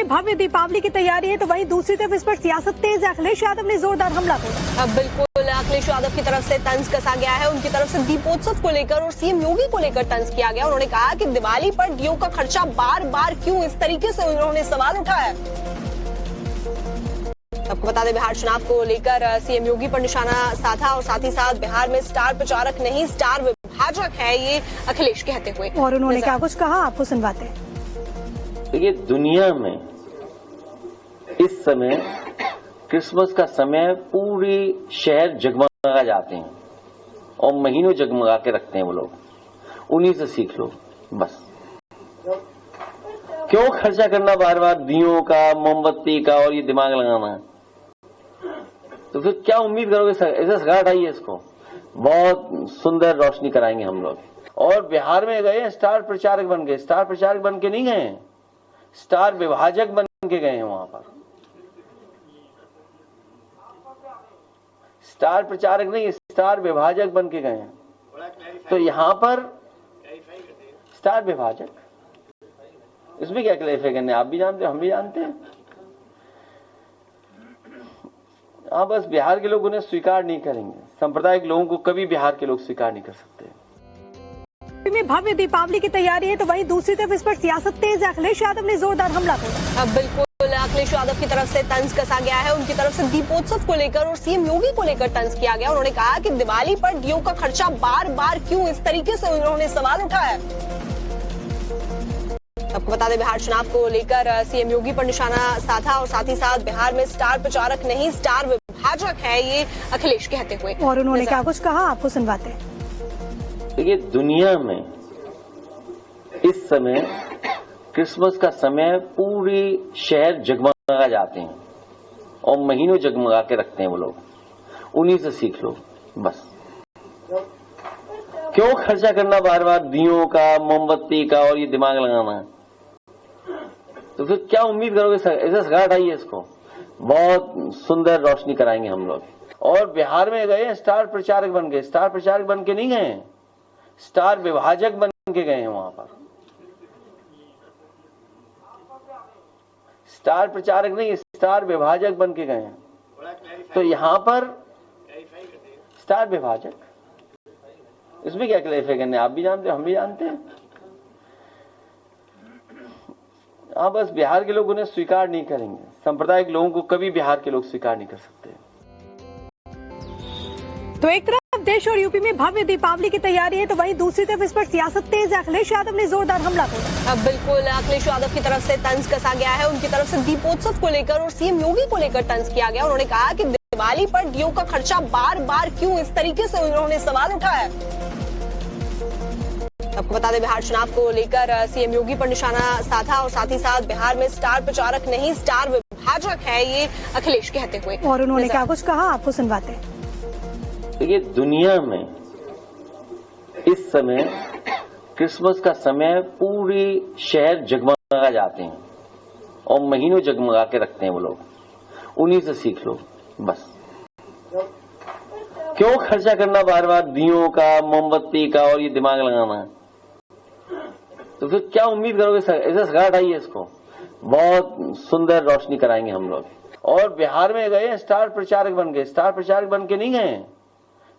में भव्य दीपावली की तैयारी है तो वहीं दूसरी तरफ इस पर सियासत तेज है। अखिलेश यादव ने जोरदार हमला बोला। अब बिल्कुल अखिलेश यादव की तरफ से तंज कसा गया है। उनकी तरफ से दीपोत्सव को लेकर और सीएम योगी को लेकर तंज किया गया। उन्होंने कहा कि दिवाली पर दियो का खर्चा बार बार क्यों, इस तरीके से उन्होंने सवाल उठाया। आपको बता दें, बिहार चुनाव को लेकर सीएम योगी पर निशाना साधा और साथ ही साथ बिहार में स्टार प्रचारक नहीं स्टार विभाजक है, ये अखिलेश कहते हुए। और उन्होंने क्या कुछ कहा, आपको सुनवाते हैं। देखिए, दुनिया में इस समय क्रिसमस का समय पूरी शहर जगमगा जाते हैं और महीनों जगमगा के रखते हैं वो लोग। उन्हीं से सीख लो बस। क्यों खर्चा करना बार बार दियों का, मोमबत्ती का और ये दिमाग लगाना? तो फिर क्या उम्मीद करोगे? ऐसा सगा हटाइए इसको, बहुत सुंदर रोशनी कराएंगे हम लोग। और बिहार में गए स्टार प्रचारक बन गए। स्टार प्रचारक बन के नहीं गए, स्टार विभाजक बन के गए हैं। वहां पर स्टार प्रचारक नहीं, स्टार विभाजक बन के गए हैं। तो यहां पर स्टार विभाजक, इसमें क्या क्लैरिफाई करने? आप भी जानते हो, हम भी जानते हैं। हाँ, बस बिहार के लोग उन्हें स्वीकार नहीं करेंगे। सांप्रदायिक लोगों को कभी बिहार के लोग स्वीकार नहीं कर सकते। में भव्य दीपावली की तैयारी है तो वहीं दूसरी तरफ इस पर सियासत तेज है। अखिलेश यादव ने जोरदार हमला बोला। अब बिल्कुल अखिलेश यादव की तरफ से तंज कसा गया है। उनकी तरफ से दीपोत्सव को लेकर और सीएम योगी को लेकर तंज किया गया। उन्होंने कहा कि दिवाली पर दियो का खर्चा बार बार क्यों, इस तरीके से उन्होंने सवाल उठाया। आपको बता दें, बिहार चुनाव को लेकर सीएम योगी पर निशाना साधा और साथ ही साथ बिहार में स्टार प्रचारक नहीं स्टार विभाजक है, ये अखिलेश कहते हुए। और उन्होंने क्या कुछ कहा, आपको सुनवाते हैं। देखिए, दुनिया में इस समय क्रिसमस का समय पूरी शहर जगमगा जाते हैं और महीनों जगमगा के रखते हैं वो लोग। उन्हीं से सीख लो बस। क्यों खर्चा करना बार बार दियों का, मोमबत्ती का और ये दिमाग लगाना? तो फिर क्या उम्मीद करोगे? ऐसा सगा हटाइए इसको, बहुत सुंदर रोशनी कराएंगे हम लोग। और बिहार में गए स्टार प्रचारक बन गए। स्टार प्रचारक बन के नहीं गए, स्टार विभाजक बन के गए हैं। वहां पर स्टार प्रचारक नहीं, स्टार विभाजक बन के गए हैं। तो यहां पर स्टार विभाजक, इसमें क्या क्लैरिफाई करने? आप भी जानते हो, हम भी जानते हैं। हाँ, बस बिहार के लोग उन्हें स्वीकार नहीं करेंगे। सांप्रदायिक लोगों को कभी बिहार के लोग स्वीकार नहीं कर सकते। तो एक तरफ देश और यूपी में भव्य दीपावली की तैयारी है तो वहीं दूसरी तरफ इस पर सियासत तेज है। अखिलेश यादव ने जोरदार हमला बोला। अब बिल्कुल अखिलेश यादव की तरफ से तंज कसा गया है। उनकी तरफ से दीपोत्सव को लेकर और सीएम योगी को लेकर तंज किया गया। उन्होंने कहा कि दिवाली पर दियो का खर्चा बार बार क्यों, इस तरीके से उन्होंने सवाल उठाया। आपको बता दें, बिहार चुनाव को लेकर सीएम योगी पर निशाना साधा और साथ ही साथ बिहार में स्टार प्रचारक नहीं स्टार विभाजक है, ये अखिलेश कहते हुए। और उन्होंने क्या कुछ कहा, आपको सुनवाते हैं। देखिए, दुनिया में इस समय क्रिसमस का समय पूरी शहर जगमगा जाते हैं और महीनों जगमगा के रखते हैं वो लोग। उन्हीं से सीख लो बस। क्यों खर्चा करना बार बार दियों का, मोमबत्ती का और ये दिमाग लगाना? तो फिर क्या उम्मीद करोगे? ऐसा सगा हटाइए इसको, बहुत सुंदर रोशनी कराएंगे हम लोग। और बिहार में गए स्टार प्रचारक बन गए। स्टार प्रचारक बन के नहीं गए,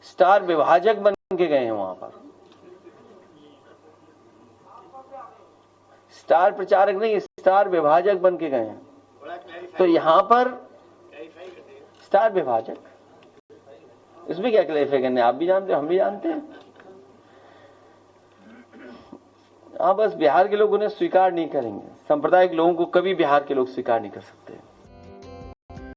स्टार विभाजक बन के गए हैं। वहां पर स्टार प्रचारक नहीं, स्टार विभाजक बन के गए हैं। तो यहां पर स्टार विभाजक, इसमें क्या क्लैरिफाई करने? आप भी जानते हो, हम भी जानते हैं। हाँ, बस बिहार के लोग उन्हें स्वीकार नहीं करेंगे। सांप्रदायिक लोगों को कभी बिहार के लोग स्वीकार नहीं कर सकते।